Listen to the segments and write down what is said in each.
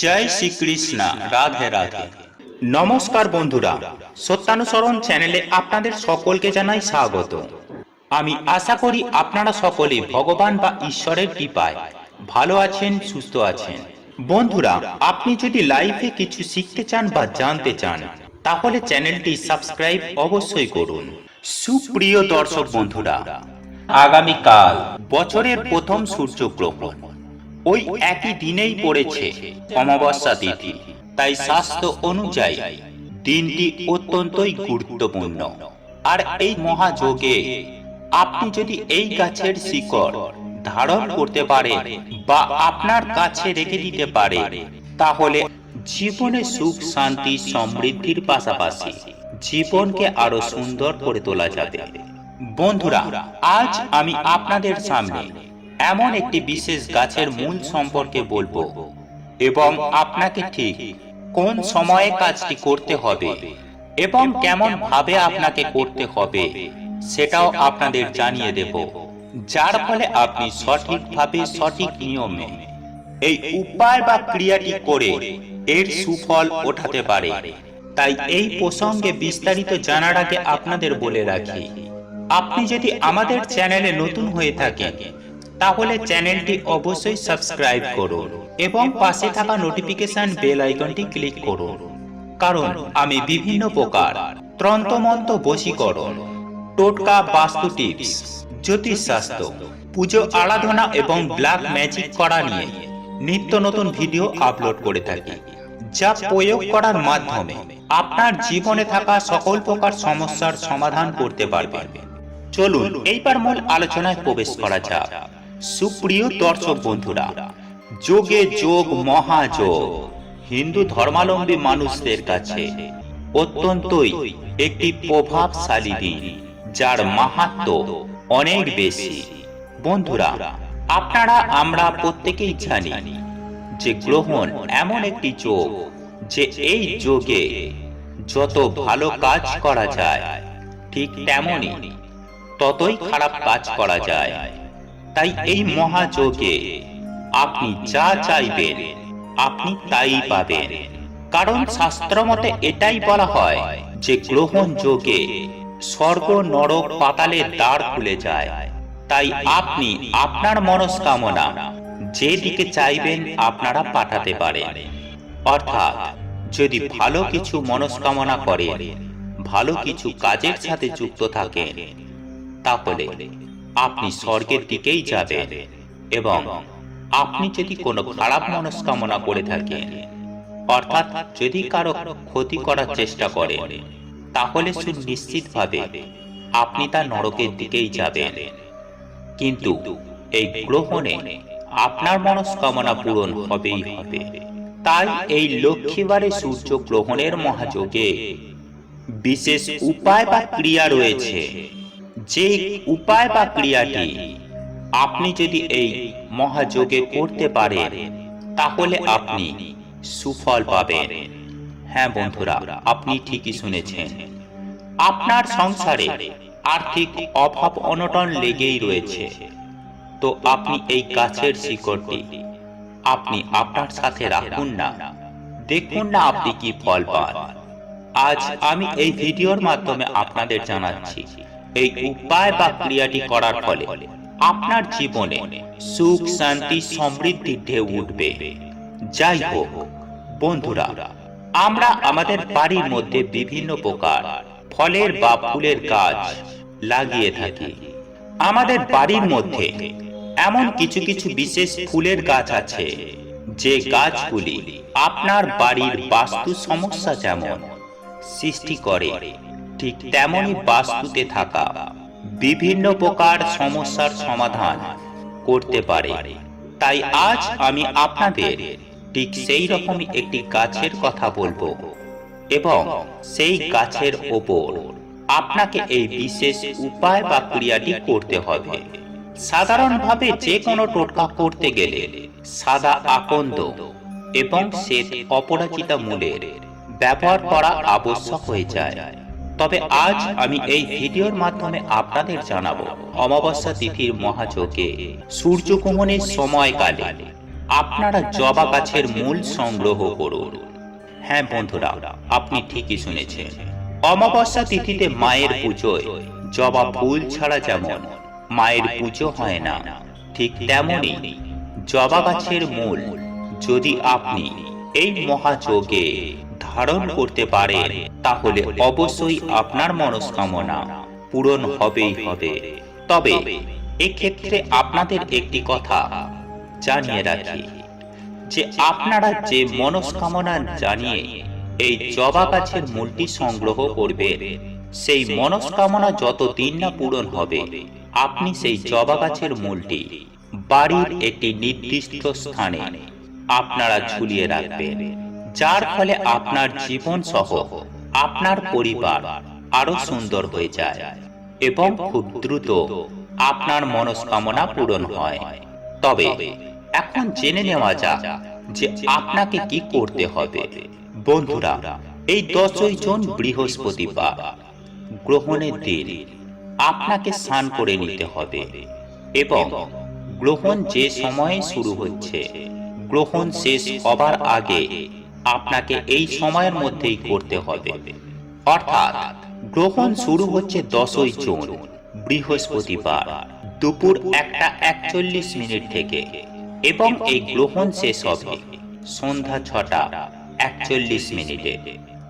জয় শ্রীকৃষ্ণ। রাধে রাধে। নমস্কার বন্ধুরা, সত্যানুসরণ চ্যানেলে আপনাদের সকলকে জানাই স্বাগত। আমি আশা করি আপনারা সকলে ভগবান বা ঈশ্বরের কৃপায় ভালো আছেন, সুস্থ আছেন। বন্ধুরা, আপনি যদি লাইফে কিছু শিখতে চান বা জানতে চান তাহলে চ্যানেলটি সাবস্ক্রাইব অবশ্যই করুন। সুপ্রিয় দর্শক বন্ধুরা, আগামীকাল বছরের প্রথম সূর্যগ্রহণ। ওই একই দিনেই পড়েছে অমাবস্যা তিথি, তাই শাস্ত্র অনুযায়ী দিনটি অত্যন্তই গুরুত্বপূর্ণ। আর এই মহাযোগে আপনি যদি এই গাছের শিকড় ধারণ করতে পারেন বা আপনার কাছে রেখে দিতে পারেন, তাহলে জীবনে সুখ, শান্তি, সমৃদ্ধির পাশাপাশি জীবনকে আরো সুন্দর করে তোলা যাবে। বন্ধুরা, আজ আমি আপনাদের সামনে এমন একটি বিশেষ গাছের মূল সম্পর্কে বলবো এবং আপনাকে ঠিক কোন সময়ে কাজটি করতে হবে এবং কেমন ভাবে আপনাকে করতে হবে সেটাও আপনাদের জানিয়ে দেব, যার ফলে আপনি সঠিকভাবে, সঠিক নিয়মে এই উপায় বা ক্রিয়াটি করে এর সুফল ওঠাতে পারে। তাই এই প্রসঙ্গে বিস্তারিত জানার আগে আপনাদের বলে রাখি, আপনি যদি আমাদের চ্যানেলে নতুন হয়ে থাকেন তাহলে চ্যানেলটি অবশ্যই সাবস্ক্রাইব করুন এবং পাশে থাকা নোটিফিকেশন বেল আইকনটি ক্লিক করুন, কারণ আমি বিভিন্ন প্রকার তন্ত্রমন্ত্র, বশীকরণ, টোটকা, বাস্তু টিপস, জ্যোতিষশাস্ত্র, পুজো আরাধনা এবং ব্ল্যাক ম্যাজিক করা নিয়ে নিত্য নতুন ভিডিও আপলোড করে থাকি, যা প্রয়োগ করার মাধ্যমে আপনার জীবনে থাকা সকল প্রকার সমস্যার সমাধান করতে পারবেন। চলুন এইবার মূল আলোচনায় প্রবেশ করা যাক। সুপ্রিয় দর্শক বন্ধুরা, যোগে যোগ, মহাযোগ হিন্দু ধর্মাবলম্বী মানুষদের কাছে অত্যন্তই একটি প্রভাবশালী দিন, যার মাহাত্ম্য অনেক বেশি। বন্ধুরা, আপনারা আমরা প্রত্যেকেই জানি যে গ্রহণ এমন একটি যোগ যে এই যোগে যত ভালো কাজ করা যায় ঠিক তেমনি ততই খারাপ কাজ করা যায়। তাই এই মহাযোগে আপনি যা চাইবেন আপনি তাই পাবেন, কারণ শাস্ত্র মতে এটাই বলা হয় যে গ্রহণ যোগে স্বর্গ, নরক, পাতালের দ্বার খুলে যায়। তাই আপনি আপনার মনস্কামনা যেদিকে চাইবেন আপনারা পাঠাতে পারেন। অর্থাৎ যদি ভালো কিছু মনস্কামনা করেন, ভালো কিছু কাজের সাথে যুক্ত থাকেন, তাহলে আপনি স্বর্গের দিকেই যাবেন। এবং আপনি যদি কোনো খারাপ মনস্কামনা করে থাকেন, অর্থাৎ যদি কারো ক্ষতি করার চেষ্টা করেন, তাহলে সুনিশ্চিতভাবে আপনি তার নরকের দিকেই যাবেন। কিন্তু এই গ্রহণে আপনার মনস্কামনা পূরণ হবেই হবে। তাই এই লক্ষ্মীবারে সূর্য গ্রহণের মহাযোগে বিশেষ উপায় বা ক্রিয়া রয়েছে, যে উপায় বা ক্রিয়াটি আপনি যদি এই মহাযোগে করতে পারেন তাহলে আপনি সুফল পাবেন। হ্যাঁ বন্ধুরা, আপনি ঠিকই শুনেছেন। আপনার সংসারে আর্থিক অভাব অনটন লেগেই রয়েছে, তো আপনি এই গাছের শিকড়টি আপনি আপনার সাথে রাখুন না, দেখুন না আপনি কি ফল পান। আজ আমি এই ভিডিওর মাধ্যমে আপনাদের জানাচ্ছি এই উপায় বা ক্রিয়াটি করার ফলে আপনার জীবনে সুখ, শান্তি, সমৃদ্ধির ঢেউ উঠবে। যাই হোক বন্ধুরা, আমরা আমাদের বাড়ির মধ্যে বিভিন্ন প্রকার ফলের বা ফুলের গাছ লাগিয়ে থাকি। আমাদের বাড়ির মধ্যে এমন কিছু কিছু বিশেষ ফুলের গাছ আছে যে গাছগুলি আপনার বাড়ির বাস্তু সমস্যা যেমন সৃষ্টি করে, ঠিক তেমনি বাস্তুতে থাকা বিভিন্ন প্রকার সমস্যার সমাধান করতে পারে। তাই আজ আমি আপনাদের ঠিক সেই রকমই একটি গাছের কথা বলবো এবং সেই গাছের ওপর আপনাকে এই বিশেষ উপায় বা ক্রিয়াটি করতে হবে। সাধারণভাবে যে কোনো টোটকা করতে গেলে সাদা আকন্দ এবং শ্বেত অপরাজিতা মূলের ব্যবহার করা আবশ্যক হয়ে যায়। তবে আজ আমি এই ভিডিওর মাধ্যমে আপনাদের জানাবো অমাবস্যা তিথির মহাযোগে সূর্যগ্রহণের সময়কালে আপনারা জবা গাছের মূল সংগ্রহ করুন। হ্যাঁ বন্ধুরা, আপনি ঠিকই শুনেছেন। অমাবস্যা তিথিতে মায়ের পুজোয় জবা ফুল ছাড়া যেমন মায়ের পুজো হয় না, ঠিক তেমনি জবা গাছের মূল যদি আপনি এই মহাযজ্ঞে ধারণ করতে পারেন, তাহলে অবশ্যই আপনার মনস্কামনা পূরণ হবেই হবে। তবে এক্ষেত্রে আপনাদের একটি কথা জানিয়ে রাখি যে আপনারা যে মনস্কামনা জানিয়ে এই জবা গাছের মূলটি সংগ্রহ করবেন, সেই মনস্কামনা যতদিন না পূরণ হবে, আপনি সেই জবা গাছের মূলটি বাড়ির একটি নির্দিষ্ট স্থানে আপনারা ঝুলিয়ে রাখবেন, যার ফলে আপনার জীবন সহ আপনার পরিবার আরো সুন্দর হয়ে যায় এবং খুব দ্রুত আপনার মনস্কামনা পূরণ হয়। তবে এখন জেনে নেওয়া যাক যে আপনাকে কি করতে হবে। বন্ধুরা, এই 10ই জুন বৃহস্পতিবার গ্রহণের দিন আপনাকে স্নান করে নিতে হবে এবং গ্রহণ যে সময়ে শুরু হচ্ছে, গ্রহণ শেষ হবার আগে আপনাকে এই সময়ের মধ্যেই করতে হবে। অর্থাৎ গ্রহণ শুরু হচ্ছে 10ই জুন বৃহস্পতিবার দুপুর 1টা 41 থেকে এবং এই গ্রহণ শেষ হবে সন্ধ্যা 6টা 41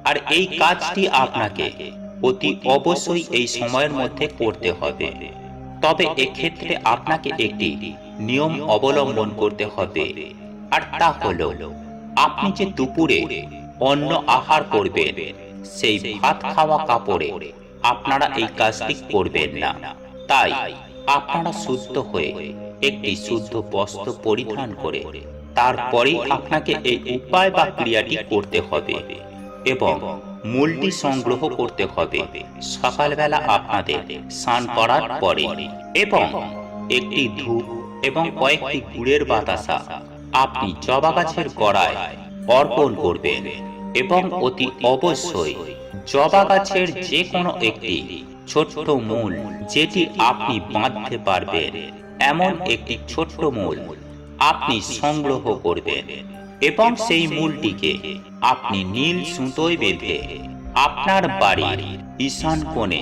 আর এই কাজটি আপনাকে অতি অবশ্যই এই সময়ের মধ্যে করতে হবে। তবে এক্ষেত্রে আপনাকে একটি নিয়ম অবলম্বন করতে হবে, আর তা হলো আপনি যে দুপুরে অন্ন আহার করবেন, সেই ভাত খাওয়া কাপড়ে আপনারা এই কাজটি করবেন না। তাই আপনারা শুদ্ধ হয়ে একটি শুদ্ধ বস্ত্র পরিধান করে তারপরেই আপনাকে এই উপায় বা ক্রিয়াটি করতে হবে এবং মূলটি সংগ্রহ করতে হবে সকালবেলা আপনাদের স্নান করার পরে, এবং একটি ধূপ এবং কয়েকটি গুড়ের বাতাসা আপনি জবা গাছের গোড়ায় অর্পণ করবেন এবং অতি অবশ্যই জবা গাছের যে কোনো একটি ছোট্ট মূল যেটি আপনি বাঁধতে পারবেন, এমন একটি ছোট্ট মূল আপনি সংগ্রহ করবেন এবং সেই মূলটিকে আপনি নীল সুতোয় বেঁধে আপনার বাড়ির ঈশান কোণে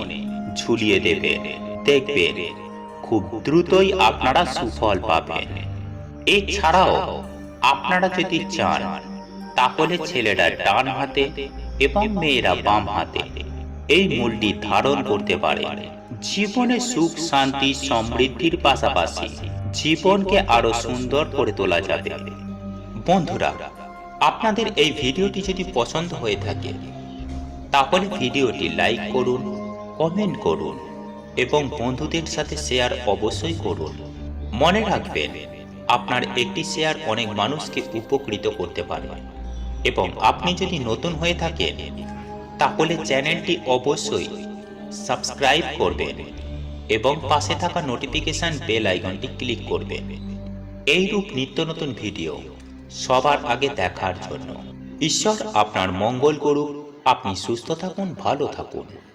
ঝুলিয়ে দেবেন। দেখবেন খুব দ্রুতই আপনারা সুফল পাবেন। এছাড়াও আপনারা যদি চান, তাহলে ছেলেরা ডান হাতে এবং মেয়েরা বাম হাতে এই মূলটি ধারণ করতে পারে। জীবনে সুখ শান্তি সমৃদ্ধির পাশাপাশি জীবনকে আরো সুন্দর করে তোলা যাবে। বন্ধুরা, আপনাদের এই ভিডিওটি যদি পছন্দ হয়ে থাকে, তাহলে ভিডিওটি লাইক করুন, কমেন্ট করুন এবং বন্ধুদের সাথে শেয়ার অবশ্যই করুন। মনে রাখবেন, আপনার একটি শেয়ার অনেক মানুষকে উপকৃত করতে পারে। এবং আপনি যদি নতুন হয়ে থাকেন, তাহলে চ্যানেলটি অবশ্যই সাবস্ক্রাইব করবেন এবং পাশে থাকা নোটিফিকেশন বেল আইকনটি ক্লিক করবেন এইরূপ নিত্য নতুন ভিডিও সবার আগে দেখার জন্য। ঈশ্বর আপনার মঙ্গল করুক। আপনি সুস্থ থাকুন, ভালো থাকুন।